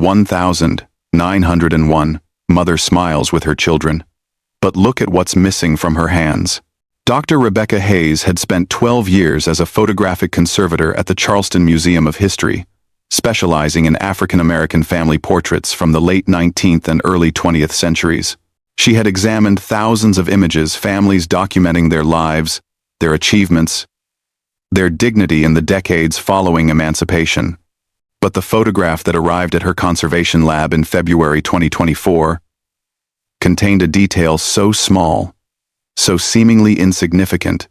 1901, mother smiles with her children. But look at what's missing from her hands. Dr. Rebecca Hayes had spent 12 years as a photographic conservator at the Charleston Museum of History, specializing in African American family portraits from the late 19th and early 20th centuries. She had examined thousands of images, families documenting their lives, their achievements, their dignity in the decades following emancipation. But the photograph that arrived at her conservation lab in February 2024 contained a detail so small, so seemingly insignificant,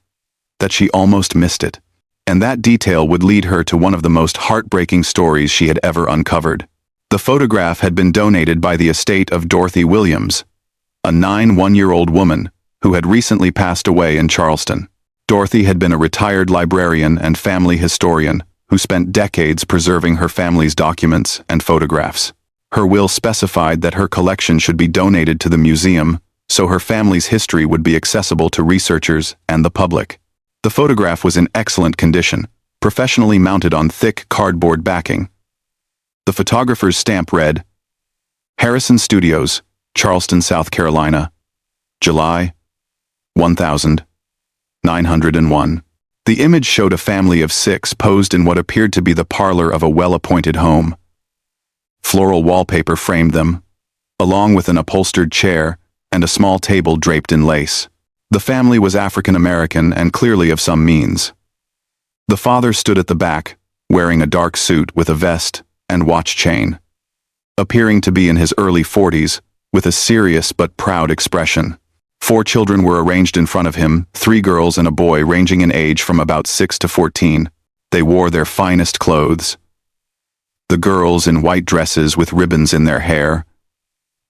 that she almost missed it. And that detail would lead her to one of the most heartbreaking stories she had ever uncovered. The photograph had been donated by the estate of Dorothy Williams, a 91-year-old woman who had recently passed away in Charleston. Dorothy had been a retired librarian and family historian who spent decades preserving her family's documents and photographs. Her will specified that her collection should be donated to the museum so her family's history would be accessible to researchers and the public. The photograph was in excellent condition, professionally mounted on thick cardboard backing. The photographer's stamp read, "Harrison Studios, Charleston, South Carolina, July 1901. The image showed a family of 6 posed in what appeared to be the parlor of a well-appointed home. Floral wallpaper framed them, along with an upholstered chair and a small table draped in lace. The family was African American and clearly of some means. The father stood at the back, wearing a dark suit with a vest and watch chain, appearing to be in his early 40s, with a serious but proud expression. 4 children were arranged in front of him, 3 girls and a boy ranging in age from about 6 to 14. They wore their finest clothes. The girls in white dresses with ribbons in their hair.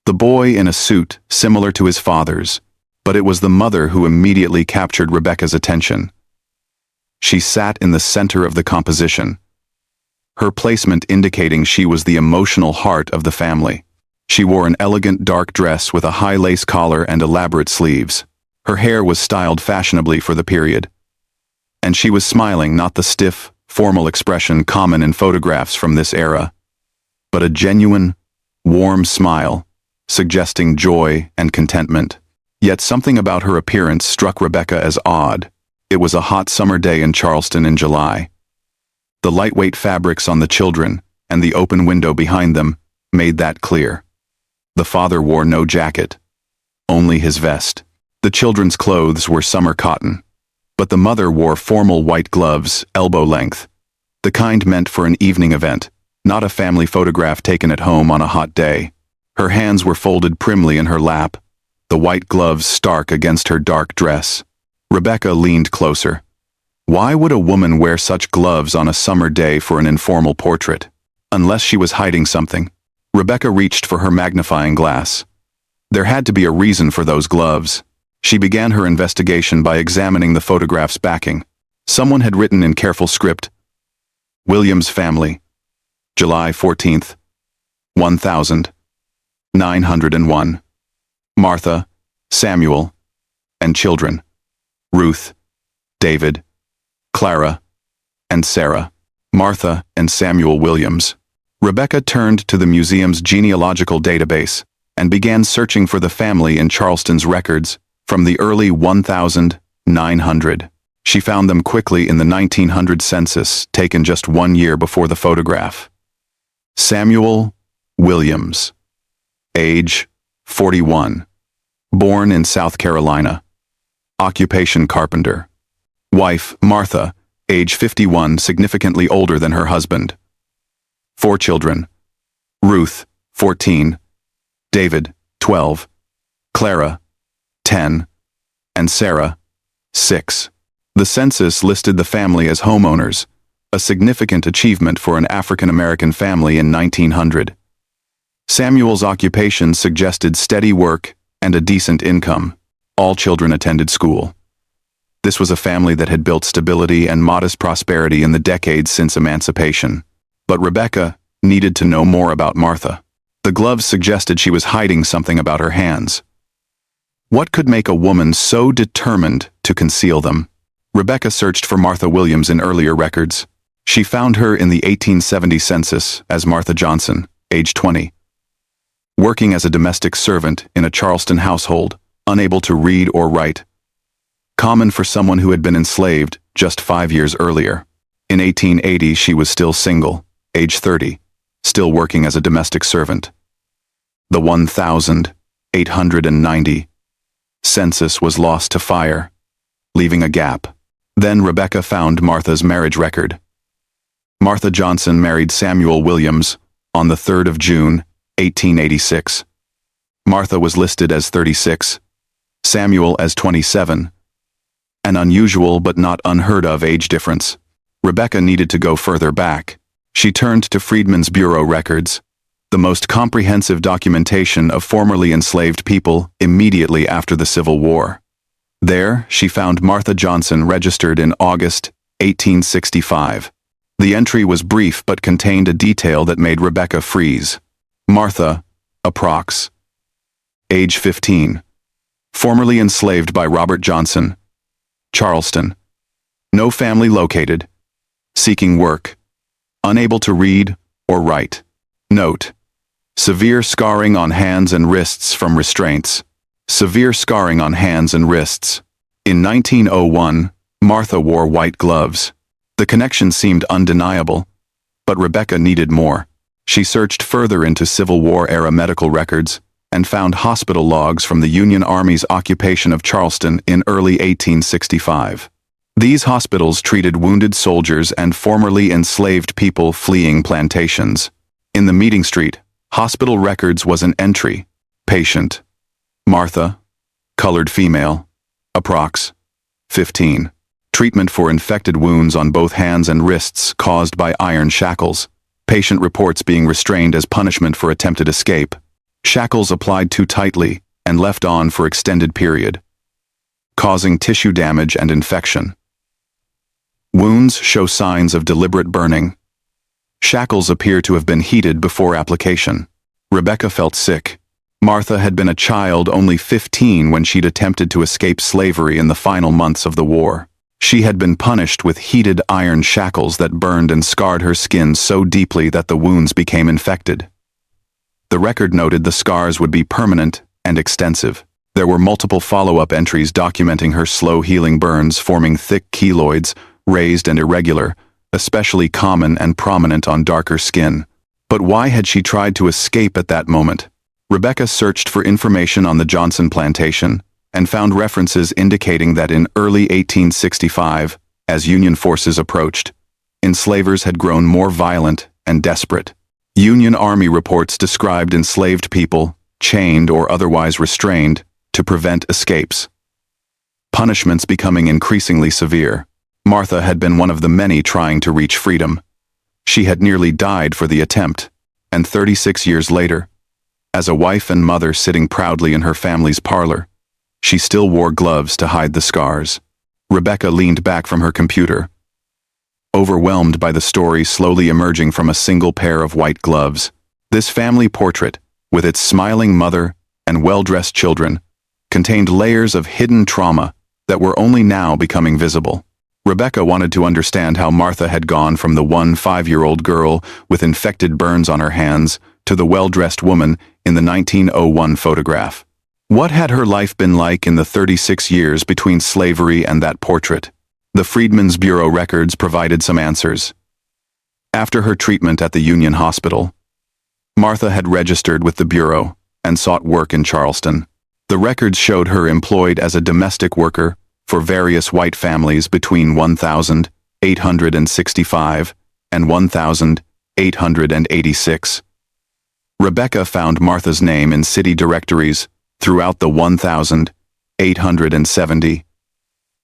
The boy in a suit similar to his father's, but it was the mother who immediately captured Rebecca's attention. She sat in the center of the composition, her placement indicating she was the emotional heart of the family. She wore an elegant dark dress with a high lace collar and elaborate sleeves. Her hair was styled fashionably for the period. And she was smiling, not the stiff, formal expression common in photographs from this era, but a genuine, warm smile, suggesting joy and contentment. Yet something about her appearance struck Rebecca as odd. It was a hot summer day in Charleston in July. The lightweight fabrics on the children and the open window behind them made that clear. The father wore no jacket, only his vest. The children's clothes were summer cotton, but the mother wore formal white gloves, elbow length, the kind meant for an evening event, not a family photograph taken at home on a hot day. Her hands were folded primly in her lap, the white gloves stark against her dark dress. Rebecca leaned closer. Why would a woman wear such gloves on a summer day for an informal portrait? Unless she was hiding something. Rebecca reached for her magnifying glass. There had to be a reason for those gloves. She began her investigation by examining the photograph's backing. Someone had written in careful script, "Williams family, July 14th, 1901. Martha, Samuel, and children, Ruth, David, Clara, and Sarah." Martha and Samuel Williams. Rebecca turned to the museum's genealogical database and began searching for the family in Charleston's records from the early 1900. She found them quickly in the 1900 census taken just 1 year before the photograph. Samuel Williams, age 41, born in South Carolina, occupation carpenter. Wife Martha, age 51, significantly older than her husband. 4 children, Ruth, 14, David, 12, Clara, 10, and Sarah, 6. The census listed the family as homeowners, a significant achievement for an African American family in 1900. Samuel's occupation suggested steady work and a decent income. All children attended school. This was a family that had built stability and modest prosperity in the decades since emancipation. But Rebecca needed to know more about Martha. The gloves suggested she was hiding something about her hands. What could make a woman so determined to conceal them? Rebecca searched for Martha Williams in earlier records. She found her in the 1870 census as Martha Johnson, age 20. Working as a domestic servant in a Charleston household, unable to read or write. Common for someone who had been enslaved just 5 years earlier. In 1880, she was still single, age 30, still working as a domestic servant. The 1,890 census was lost to fire, leaving a gap. Then Rebecca found Martha's marriage record. Martha Johnson married Samuel Williams on the 3rd of June, 1886. Martha was listed as 36, Samuel as 27. An unusual but not unheard of age difference. Rebecca needed to go further back. She turned to Freedmen's Bureau records, the most comprehensive documentation of formerly enslaved people immediately after the Civil War. There, she found Martha Johnson registered in August 1865. The entry was brief but contained a detail that made Rebecca freeze. Martha, approx. Age 15. Formerly enslaved by Robert Johnson. Charleston. No family located. Seeking work. Unable to read or write. Note: severe scarring on hands and wrists from restraints. Severe scarring on hands and wrists. In 1901, Martha wore white gloves. The connection seemed undeniable, but Rebecca needed more. She searched further into Civil War-era medical records and found hospital logs from the Union Army's occupation of Charleston in early 1865. These hospitals treated wounded soldiers and formerly enslaved people fleeing plantations. In the meeting street, hospital records was an entry. Patient: Martha, colored female, approx. 15. Treatment for infected wounds on both hands and wrists caused by iron shackles. Patient reports being restrained as punishment for attempted escape. Shackles applied too tightly and left on for extended period, causing tissue damage and infection. Wounds show signs of deliberate burning. Shackles appear to have been heated before application. Rebecca felt sick. Martha had been a child only 15 when she'd attempted to escape slavery in the final months of the war. She had been punished with heated iron shackles that burned and scarred her skin so deeply that the wounds became infected. The record noted the scars would be permanent and extensive. There were multiple follow-up entries documenting her slow-healing burns forming thick keloids, raised and irregular, especially common and prominent on darker skin. But why had she tried to escape at that moment? Rebecca searched for information on the Johnson plantation and found references indicating that in early 1865, as Union forces approached, enslavers had grown more violent and desperate. Union Army reports described enslaved people, chained or otherwise restrained, to prevent escapes. Punishments becoming increasingly severe. Martha had been one of the many trying to reach freedom. She had nearly died for the attempt, and 36 years later, as a wife and mother sitting proudly in her family's parlor, she still wore gloves to hide the scars. Rebecca leaned back from her computer, overwhelmed by the story slowly emerging from a single pair of white gloves. This family portrait, with its smiling mother and well-dressed children, contained layers of hidden trauma that were only now becoming visible. Rebecca wanted to understand how Martha had gone from the 5-year-old girl with infected burns on her hands to the well-dressed woman in the 1901 photograph. What had her life been like in the 36 years between slavery and that portrait? The Freedmen's Bureau records provided some answers. After her treatment at the Union Hospital, Martha had registered with the Bureau and sought work in Charleston. The records showed her employed as a domestic worker for various white families between 1,865 and 1,886. Rebecca found Martha's name in city directories throughout the 1,870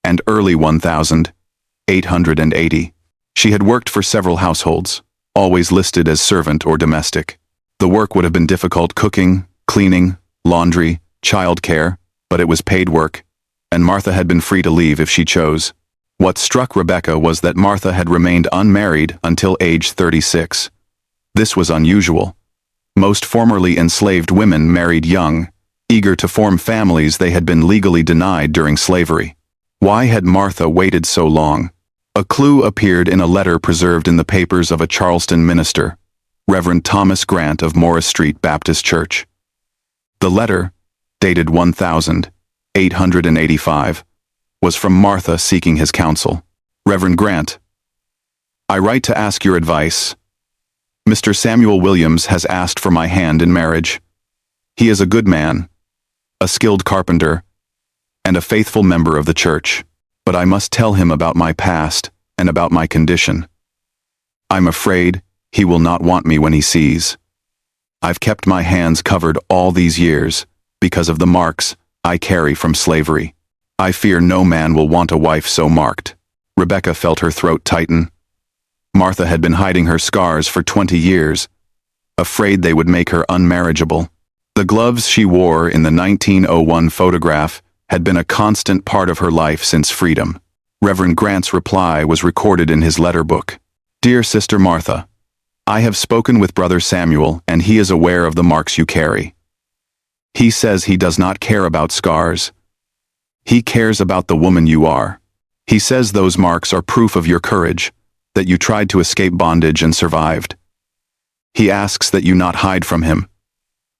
and early 1,880. She had worked for several households, always listed as servant or domestic. The work would have been difficult: cooking, cleaning, laundry, childcare, but it was paid work, and Martha had been free to leave if she chose. What struck Rebecca was that Martha had remained unmarried until age 36. This was unusual. Most formerly enslaved women married young, eager to form families they had been legally denied during slavery. Why had Martha waited so long? A clue appeared in a letter preserved in the papers of a Charleston minister. Reverend Thomas Grant of Morris Street Baptist Church. The letter, dated 1885, was from Martha seeking his counsel. Reverend Grant, I write to ask your advice. Mr. Samuel Williams has asked for my hand in marriage. He is a good man, a skilled carpenter, and a faithful member of the church, but I must tell him about my past and about my condition. I'm afraid he will not want me when he sees. I've kept my hands covered all these years because of the marks I carry from slavery. I fear no man will want a wife so marked. Rebecca felt her throat tighten. Martha had been hiding her scars for 20 years, afraid they would make her unmarriageable. The gloves she wore in the 1901 photograph had been a constant part of her life since freedom. Reverend Grant's reply was recorded in his letter book. Dear Sister Martha, I have spoken with Brother Samuel, and he is aware of the marks you carry. He says he does not care about scars. He cares about the woman you are. He says those marks are proof of your courage, that you tried to escape bondage and survived. He asks that you not hide from him.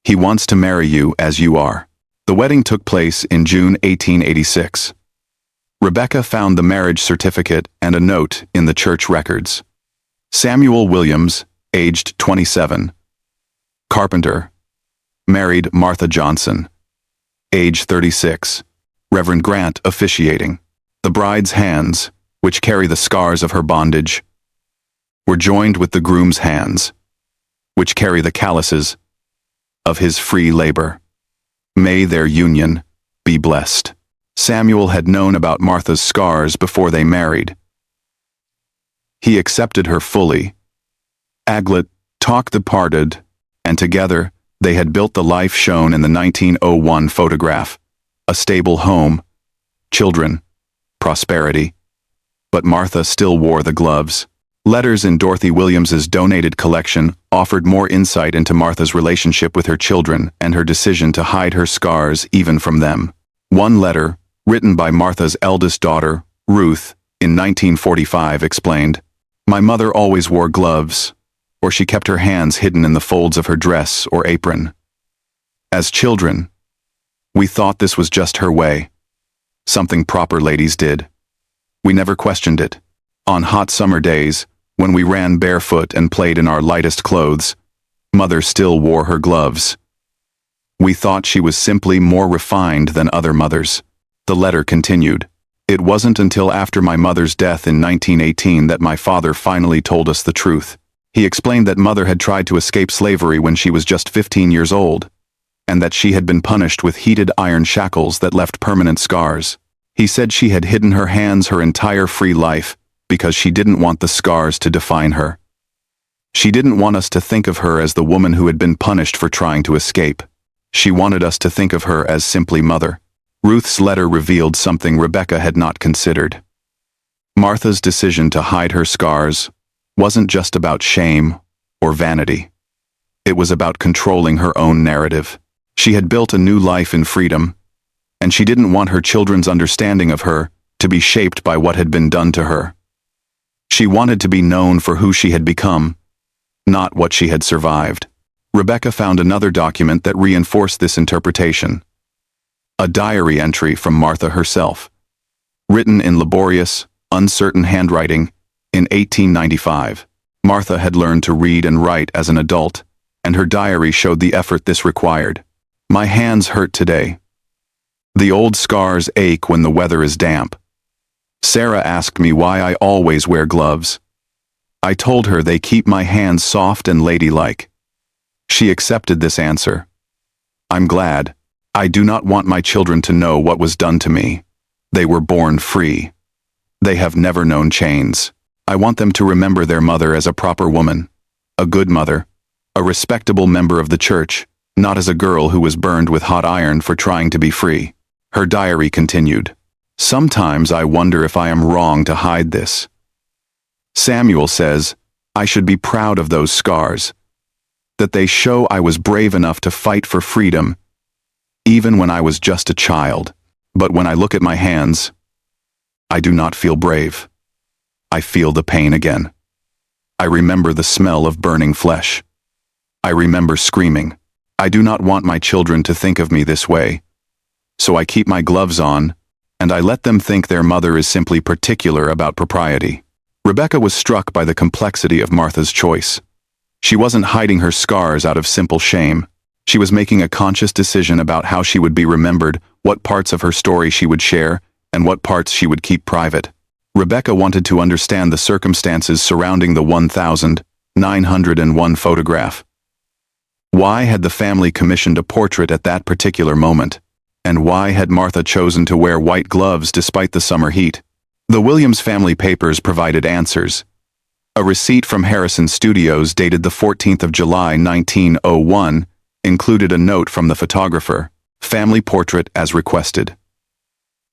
He wants to marry you as you are. The wedding took place in June 1886. Rebecca found the marriage certificate and a note in the church records. Samuel Williams, aged 27. Carpenter. Married Martha Johnson. Age 36. Reverend Grant officiating. The bride's hands, which carry the scars of her bondage, were joined with the groom's hands, which carry the calluses of his free labor. May their union be blessed. Samuel had known about Martha's scars before they married. He accepted her fully. Aglet talk departed, and together they had built the life shown in the 1901 photograph, a stable home, children, prosperity. But Martha still wore the gloves. Letters in Dorothy Williams's donated collection offered more insight into Martha's relationship with her children and her decision to hide her scars even from them. One letter, written by Martha's eldest daughter, Ruth, in 1945 explained, "My mother always wore gloves, or she kept her hands hidden in the folds of her dress or apron. As children, we thought this was just her way, something proper ladies did. We never questioned it. On hot summer days, when we ran barefoot and played in our lightest clothes, Mother still wore her gloves. We thought she was simply more refined than other mothers." The letter continued, "It wasn't until after my mother's death in 1918 that my father finally told us the truth. He explained that Mother had tried to escape slavery when she was just 15 years old, and that she had been punished with heated iron shackles that left permanent scars. He said she had hidden her hands her entire free life because she didn't want the scars to define her. She didn't want us to think of her as the woman who had been punished for trying to escape. She wanted us to think of her as simply Mother." Ruth's letter revealed something Rebecca had not considered. Martha's decision to hide her scars wasn't just about shame or vanity. It was about controlling her own narrative. She had built a new life in freedom, and she didn't want her children's understanding of her to be shaped by what had been done to her. She wanted to be known for who she had become, not what she had survived. Rebecca found another document that reinforced this interpretation. A diary entry from Martha herself, written in laborious, uncertain handwriting in 1895. Martha had learned to read and write as an adult, and her diary showed the effort this required. "My hands hurt today. The old scars ache when the weather is damp. Sarah asked me why I always wear gloves. I told her they keep my hands soft and ladylike. She accepted this answer. I'm glad. I do not want my children to know what was done to me. They were born free. They have never known chains. I want them to remember their mother as a proper woman, a good mother, a respectable member of the church, not as a girl who was burned with hot iron for trying to be free." Her diary continued, "Sometimes I wonder if I am wrong to hide this. Samuel says I should be proud of those scars, that they show I was brave enough to fight for freedom, even when I was just a child. But when I look at my hands, I do not feel brave. I feel the pain again. I remember the smell of burning flesh. I remember screaming, "I do not want my children to think of me this way." So I keep my gloves on, and I let them think their mother is simply particular about propriety. Rebecca was struck by the complexity of Martha's choice. She wasn't hiding her scars out of simple shame. She was making a conscious decision about how she would be remembered, what parts of her story she would share, and what parts she would keep private. Rebecca wanted to understand the circumstances surrounding the 1901 photograph. Why had the family commissioned a portrait at that particular moment? And why had Martha chosen to wear white gloves despite the summer heat? The Williams family papers provided answers. A receipt from Harrison Studios dated the 14th of July 1901 included a note from the photographer, "Family portrait as requested.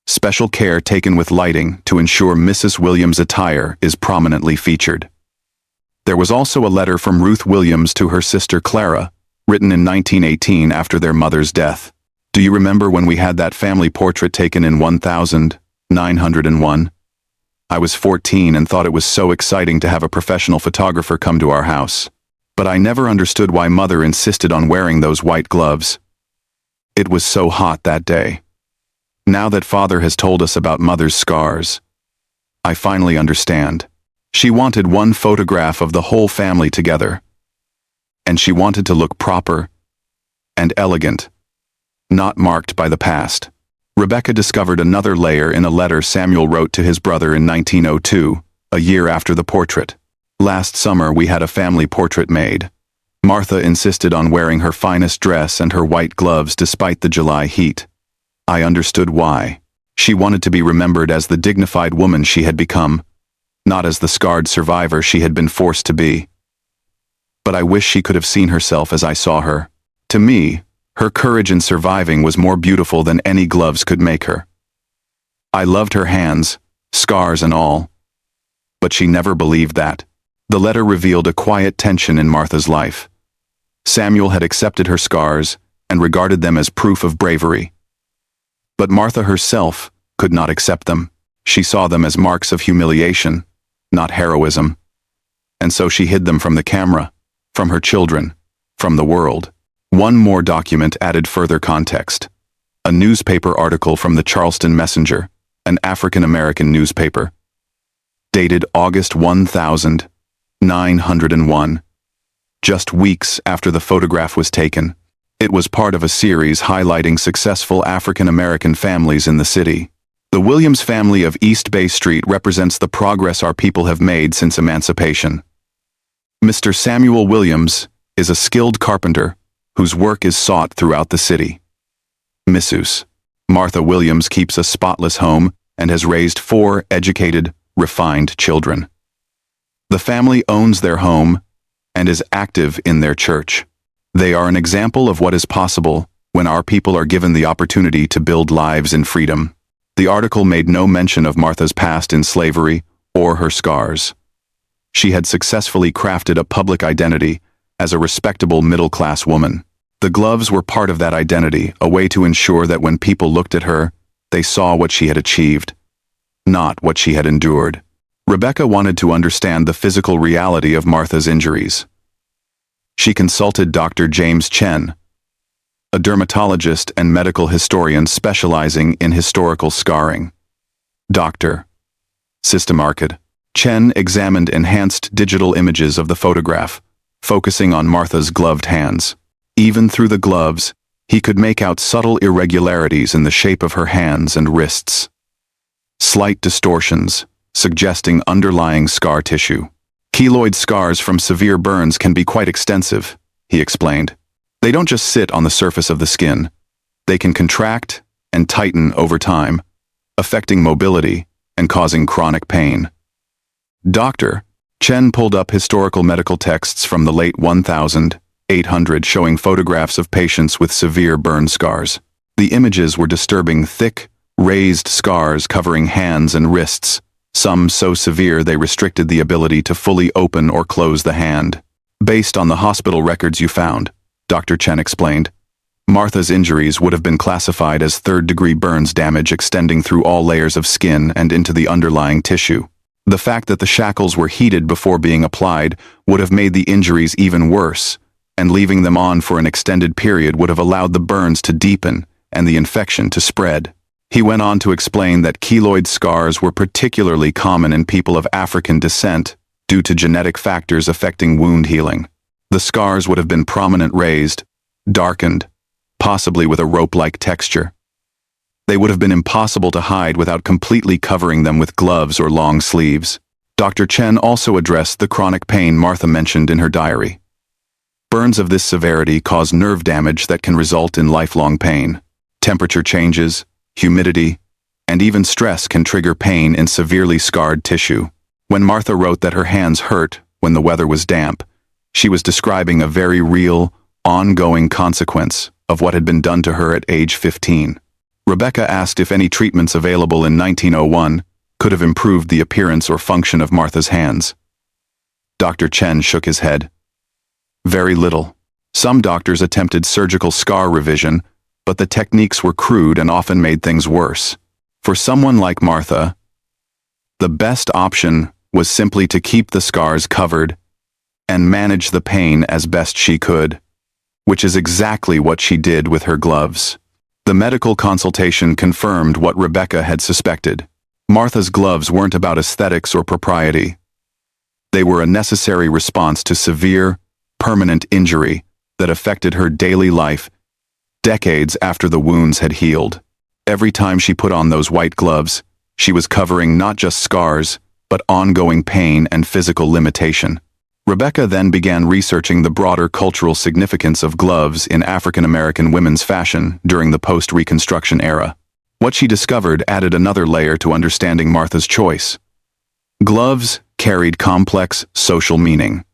Special care taken with lighting to ensure Mrs. Williams' attire is prominently featured." There was also a letter from Ruth Williams to her sister Clara, written in 1918 after their mother's death. "Do you remember when we had that family portrait taken in 1901? I was 14 and thought it was so exciting to have a professional photographer come to our house. But I never understood why Mother insisted on wearing those white gloves. It was so hot that day. Now that Father has told us about Mother's scars, I finally understand. She wanted one photograph of the whole family together. And she wanted to look proper and elegant, not marked by the past." Rebecca discovered another layer in a letter Samuel wrote to his brother in 1902, a year after the portrait. "Last summer we had a family portrait made. Martha insisted on wearing her finest dress and her white gloves despite the July heat. I understood why. She wanted to be remembered as the dignified woman she had become, not as the scarred survivor she had been forced to be. But I wish she could have seen herself as I saw her. To me, her courage in surviving was more beautiful than any gloves could make her. I loved her hands, scars and all. But she never believed that." The letter revealed a quiet tension in Martha's life. Samuel had accepted her scars and regarded them as proof of bravery. But Martha herself could not accept them. She saw them as marks of humiliation, not heroism. And so she hid them from the camera, from her children, from the world. One more document added further context. A newspaper article from the Charleston Messenger, an African-American newspaper, dated August 1901, just weeks after the photograph was taken. It was part of a series highlighting successful African-American families in the city. The Williams family of East Bay Street represents the progress our people have made since emancipation. Mr. Samuel Williams is a skilled carpenter whose work is sought throughout the city. Mrs. Martha Williams keeps a spotless home and has raised 4 educated, refined children. The family owns their home and is active in their church. They are an example of what is possible when our people are given the opportunity to build lives in freedom. The article made no mention of Martha's past in slavery or her scars. She had successfully crafted a public identity as a respectable middle-class woman. The gloves were part of that identity, a way to ensure that when people looked at her, they saw what she had achieved, not what she had endured. Rebecca wanted to understand the physical reality of Martha's injuries. She consulted Dr. James Chen, a dermatologist and medical historian specializing in historical scarring. Dr. Systemarched. Chen examined enhanced digital images of the photograph, focusing on Martha's gloved hands. Even through the gloves, he could make out subtle irregularities in the shape of her hands and wrists. Slight distortions, suggesting underlying scar tissue. Keloid scars from severe burns can be quite extensive, he explained. They don't just sit on the surface of the skin. They can contract and tighten over time, affecting mobility and causing chronic pain. Dr. Chen pulled up historical medical texts from the late 1800s showing photographs of patients with severe burn scars. The images were disturbing: thick, raised scars covering hands and wrists, some so severe they restricted the ability to fully open or close the hand. Based on the hospital records you found, Dr. Chen explained, Martha's injuries would have been classified as third-degree burns damage extending through all layers of skin and into the underlying tissue. The fact that the shackles were heated before being applied would have made the injuries even worse, and leaving them on for an extended period would have allowed the burns to deepen and the infection to spread. He went on to explain that keloid scars were particularly common in people of African descent due to genetic factors affecting wound healing. The scars would have been prominent, raised, darkened, possibly with a rope-like texture. They would have been impossible to hide without completely covering them with gloves or long sleeves. Dr. Chen also addressed the chronic pain Martha mentioned in her diary. Burns of this severity cause nerve damage that can result in lifelong pain. Temperature changes, humidity, and even stress can trigger pain in severely scarred tissue. When Martha wrote that her hands hurt when the weather was damp, she was describing a very real, ongoing consequence of what had been done to her at age 15. Rebecca asked if any treatments available in 1901 could have improved the appearance or function of Martha's hands. Dr. Chen shook his head. Very little. Some doctors attempted surgical scar revision, but the techniques were crude and often made things worse. For someone like Martha, the best option was simply to keep the scars covered and manage the pain as best she could, which is exactly what she did with her gloves. The medical consultation confirmed what Rebecca had suspected. Martha's gloves weren't about aesthetics or propriety. They were a necessary response to severe, permanent injury that affected her daily life decades after the wounds had healed. Every time she put on those white gloves, she was covering not just scars, but ongoing pain and physical limitation. Rebecca then began researching the broader cultural significance of gloves in African American women's fashion during the post-Reconstruction era. What she discovered added another layer to understanding Martha's choice. Gloves carried complex social meaning.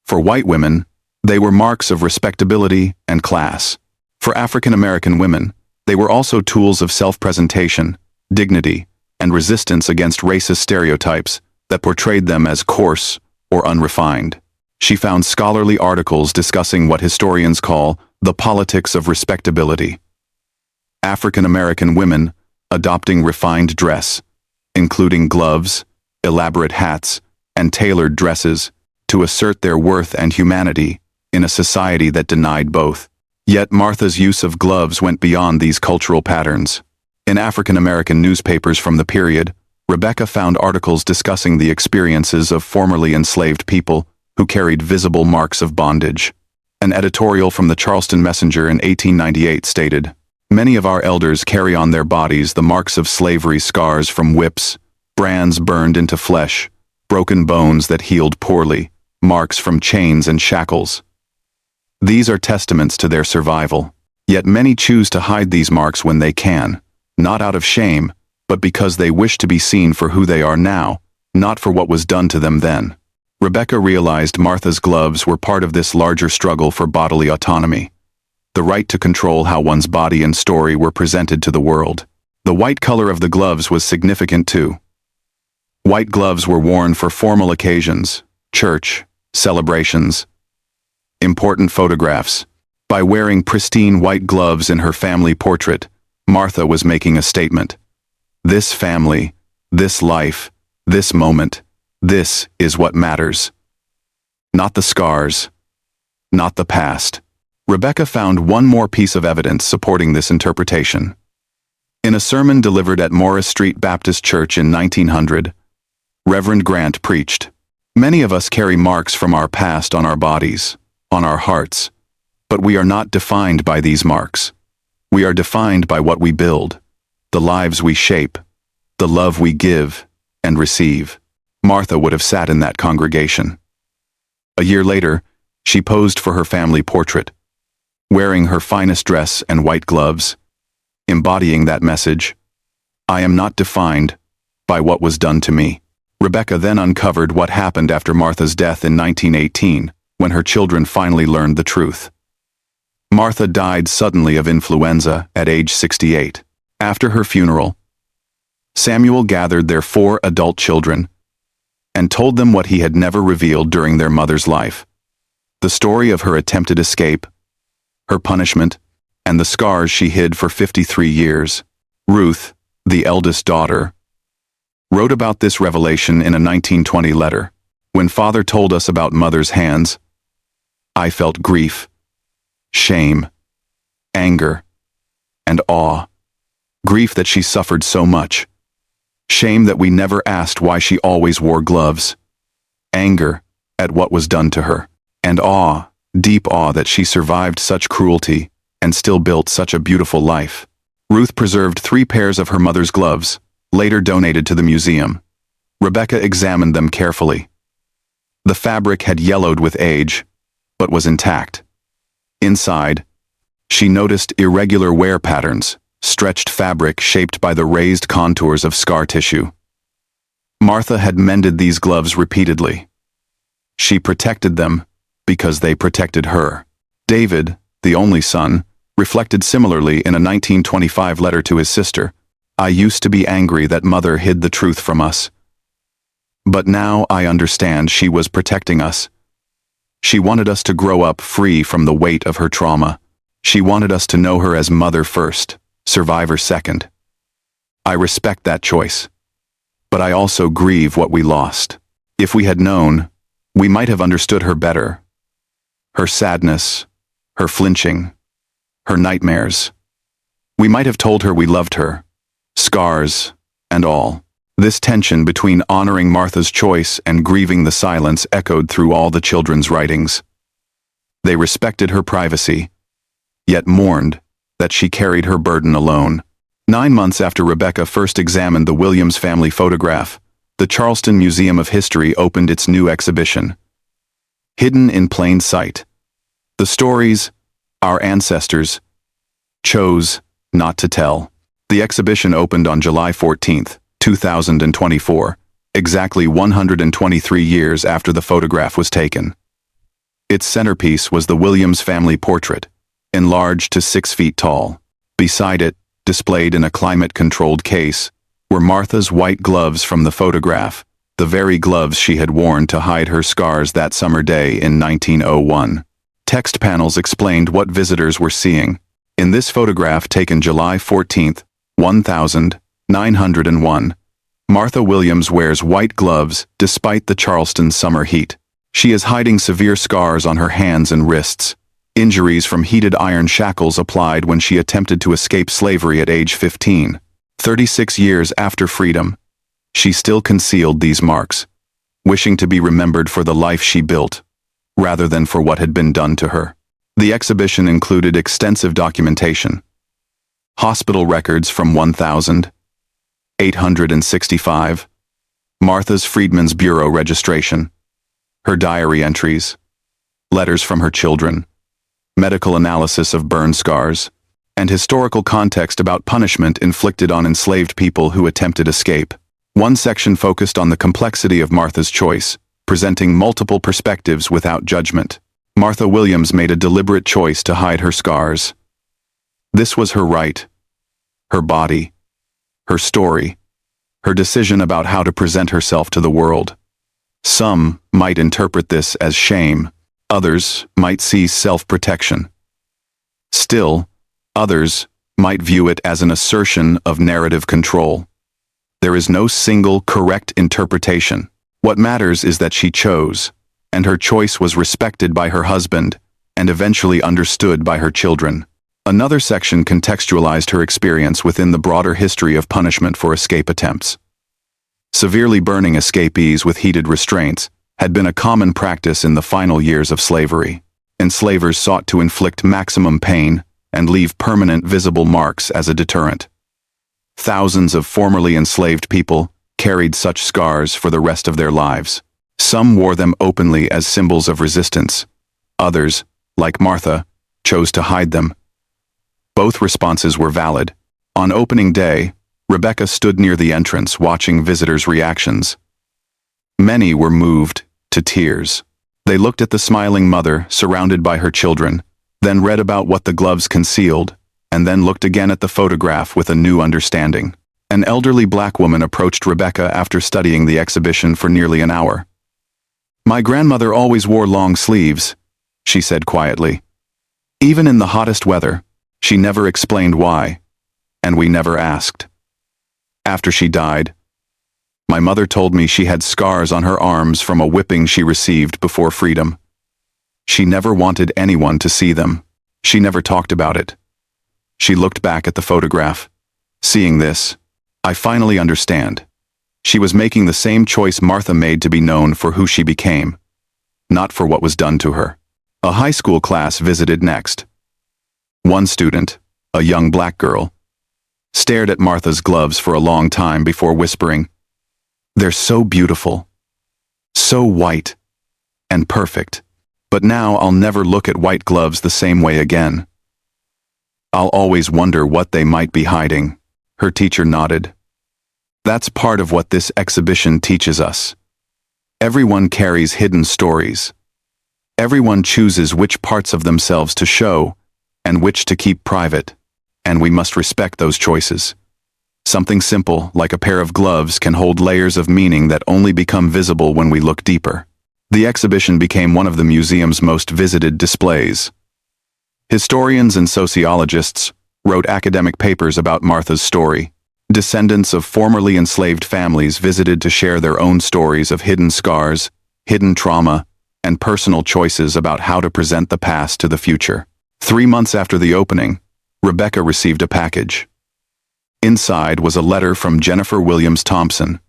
For white women, they were marks of respectability and class. For African American women, they were also tools of self-presentation, dignity, and resistance against racist stereotypes that portrayed them as coarse or unrefined. She found scholarly articles discussing what historians call the politics of respectability. African American women adopting refined dress, including gloves, elaborate hats, and tailored dresses, to assert their worth and humanity in a society that denied both. Yet Martha's use of gloves went beyond these cultural patterns. In African American newspapers from the period, Rebecca found articles discussing the experiences of formerly enslaved people who carried visible marks of bondage. An editorial from the Charleston Messenger in 1898 stated, "Many of our elders carry on their bodies the marks of slavery, scars from whips, brands burned into flesh, broken bones that healed poorly, marks from chains and shackles. These are testaments to their survival. Yet many choose to hide these marks when they can, not out of shame, but because they wish to be seen for who they are now, not for what was done to them then." Rebecca realized Martha's gloves were part of this larger struggle for bodily autonomy, the right to control how one's body and story were presented to the world. The white color of the gloves was significant too. White gloves were worn for formal occasions, church, celebrations, important photographs. By wearing pristine white gloves in her family portrait, Martha was making a statement. This family, this life, this moment, this is what matters. Not the scars, not the past. Rebecca found one more piece of evidence supporting this interpretation. In a sermon delivered at Morris Street Baptist Church in 1900, Reverend Grant preached, "Many of us carry marks from our past on our bodies, on our hearts, but we are not defined by these marks. We are defined by what we build, the lives we shape, the love we give and receive." Martha would have sat in that congregation. A year later, she posed for her family portrait, wearing her finest dress and white gloves, embodying that message, "I am not defined by what was done to me." Rebecca then uncovered what happened after Martha's death in 1918, when her children finally learned the truth. Martha died suddenly of influenza at age 68. After her funeral, Samuel gathered their 4 adult children and told them what he had never revealed during their mother's life. The story of her attempted escape, her punishment, and the scars she hid for 53 years. Ruth, the eldest daughter, wrote about this revelation in a 1920 letter. "When Father told us about Mother's hands, I felt grief, shame, anger, and awe. Grief that she suffered so much. Shame that we never asked why she always wore gloves. Anger at what was done to her. And awe, deep awe that she survived such cruelty and still built such a beautiful life. Ruth preserved 3 pairs of her mother's gloves, later donated to the museum. Rebecca examined them carefully. The fabric had yellowed with age, but was intact. Inside, she noticed irregular wear patterns, stretched fabric shaped by the raised contours of scar tissue. Martha had mended these gloves repeatedly. She protected them because they protected her. David, the only son, reflected similarly in a 1925 letter to his sister. I used to be angry that mother hid the truth from us. But now I understand she was protecting us. She wanted us to grow up free from the weight of her trauma. She wanted us to know her as mother first, survivor second. I respect that choice. But I also grieve what we lost. If we had known, we might have understood her better. Her sadness, her flinching, her nightmares. We might have told her we loved her, scars and all. This tension between honoring Martha's choice and grieving the silence echoed through all the children's writings. They respected her privacy, yet mourned that she carried her burden alone. 9 months after Rebecca first examined the Williams family photograph, the Charleston Museum of History opened its new exhibition. Hidden in plain sight. The stories our ancestors chose not to tell. The exhibition opened on July 14, 2024, exactly 123 years after the photograph was taken. Its centerpiece was the Williams family portrait, enlarged to 6 feet tall. Beside it, displayed in a climate-controlled case, were Martha's white gloves from the photograph, the very gloves she had worn to hide her scars that summer day in 1901. Text panels explained what visitors were seeing. In this photograph taken July 14, 1901, Martha Williams wears white gloves despite the Charleston summer heat. She is hiding severe scars on her hands and wrists, injuries from heated iron shackles applied when she attempted to escape slavery at age 15. 36 years after freedom, she still concealed these marks, wishing to be remembered for the life she built, rather than for what had been done to her. The exhibition included extensive documentation, hospital records from 1865, Martha's Freedmen's Bureau registration, her diary entries, letters from her children, medical analysis of burn scars, and historical context about punishment inflicted on enslaved people who attempted escape. One section focused on the complexity of Martha's choice, presenting multiple perspectives without judgment. Martha Williams made a deliberate choice to hide her scars. This was her right, her body, her story, her decision about how to present herself to the world. Some might interpret this as shame, others might see self-protection. Still, others might view it as an assertion of narrative control. There is no single correct interpretation. What matters is that she chose, and her choice was respected by her husband, and eventually understood by her children. Another section contextualized her experience within the broader history of punishment for escape attempts. Severely burning escapees with heated restraints had been a common practice in the final years of slavery. Enslavers sought to inflict maximum pain and leave permanent visible marks as a deterrent. Thousands of formerly enslaved people carried such scars for the rest of their lives. Some wore them openly as symbols of resistance. Others, like Martha, chose to hide them. Both responses were valid. On opening day, Rebecca stood near the entrance watching visitors' reactions. Many were moved to tears. They looked at the smiling mother surrounded by her children, then read about what the gloves concealed, and then looked again at the photograph with a new understanding. An elderly black woman approached Rebecca after studying the exhibition for nearly an hour. "My grandmother always wore long sleeves," she said quietly. "Even in the hottest weather, she never explained why, and we never asked. After she died, my mother told me she had scars on her arms from a whipping she received before freedom. She never wanted anyone to see them. She never talked about it. She looked back at the photograph. Seeing this, I finally understand. She was making the same choice Martha made to be known for who she became, not for what was done to her. A high school class visited next. One student, a young black girl, stared at Martha's gloves for a long time before whispering, "They're so beautiful, so white, and perfect. But now I'll never look at white gloves the same way again. I'll always wonder what they might be hiding." Her teacher nodded. That's part of what this exhibition teaches us. Everyone carries hidden stories. Everyone chooses which parts of themselves to show and which to keep private, and we must respect those choices. Something simple, like a pair of gloves, can hold layers of meaning that only become visible when we look deeper. The exhibition became one of the museum's most visited displays. Historians and sociologists wrote academic papers about Martha's story. Descendants of formerly enslaved families visited to share their own stories of hidden scars, hidden trauma, and personal choices about how to present the past to the future. 3 months after the opening, Rebecca received a package. Inside was a letter from Jennifer Williams Thompson,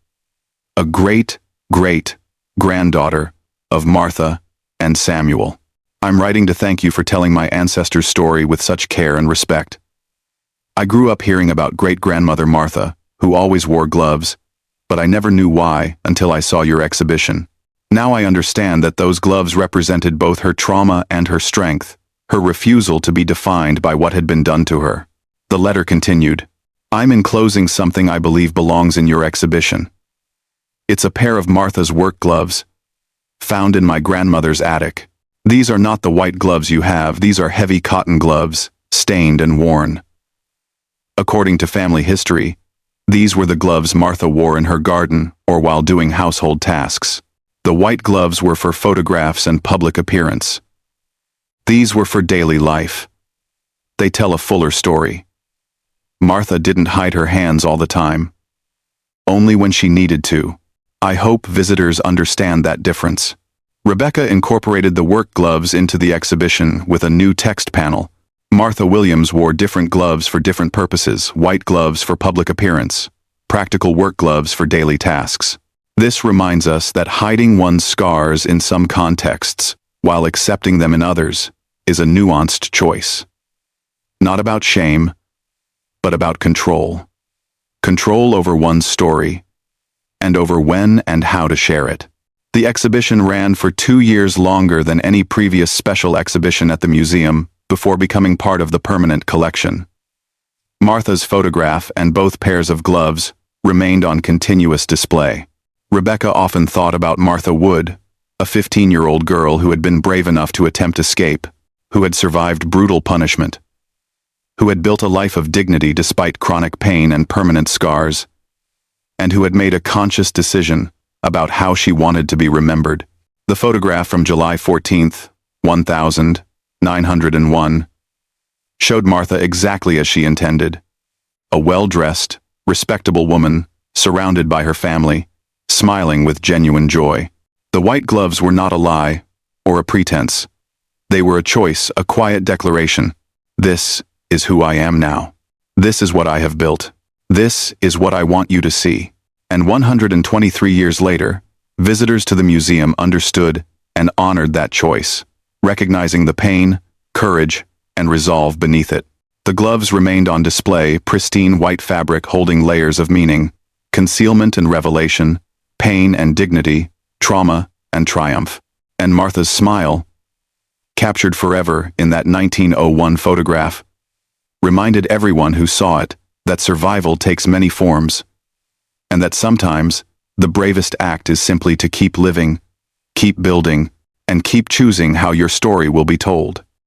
a great-great-granddaughter of Martha and Samuel. "I'm writing to thank you for telling my ancestors' story with such care and respect. I grew up hearing about great-grandmother Martha, who always wore gloves, but I never knew why until I saw your exhibition. Now I understand that those gloves represented both her trauma and her strength, her refusal to be defined by what had been done to her." The letter continued, "I'm enclosing something I believe belongs in your exhibition. It's a pair of Martha's work gloves, found in my grandmother's attic. These are not the white gloves you have, these are heavy cotton gloves, stained and worn. According to family history, these were the gloves Martha wore in her garden or while doing household tasks. The white gloves were for photographs and public appearance. These were for daily life. They tell a fuller story. Martha didn't hide her hands all the time. Only when she needed to. I hope visitors understand that difference." Rebecca incorporated the work gloves into the exhibition with a new text panel. Martha Williams wore different gloves for different purposes: white gloves for public appearance, practical work gloves for daily tasks. This reminds us that hiding one's scars in some contexts, while accepting them in others, is a nuanced choice. Not about shame, but about control. Control over one's story, and over when and how to share it. The exhibition ran for 2 years longer than any previous special exhibition at the museum before becoming part of the permanent collection. Martha's photograph and both pairs of gloves remained on continuous display. Rebecca often thought about Martha Wood, a 15-year-old girl who had been brave enough to attempt escape, who had survived brutal punishment, who had built a life of dignity despite chronic pain and permanent scars, and who had made a conscious decision about how she wanted to be remembered. The photograph from July 14th, 1901, showed Martha exactly as she intended. A well-dressed, respectable woman, surrounded by her family, smiling with genuine joy. The white gloves were not a lie or a pretense. They were a choice, a quiet declaration. This is who I am now. This is what I have built. This is what I want you to see. And 123 years later, visitors to the museum understood and honored that choice, recognizing the pain, courage, and resolve beneath it. The gloves remained on display, pristine white fabric holding layers of meaning, concealment and revelation, pain and dignity, trauma and triumph. And Martha's smile, captured forever in that 1901 photograph, reminded everyone who saw it that survival takes many forms, and that sometimes the bravest act is simply to keep living, keep building, and keep choosing how your story will be told.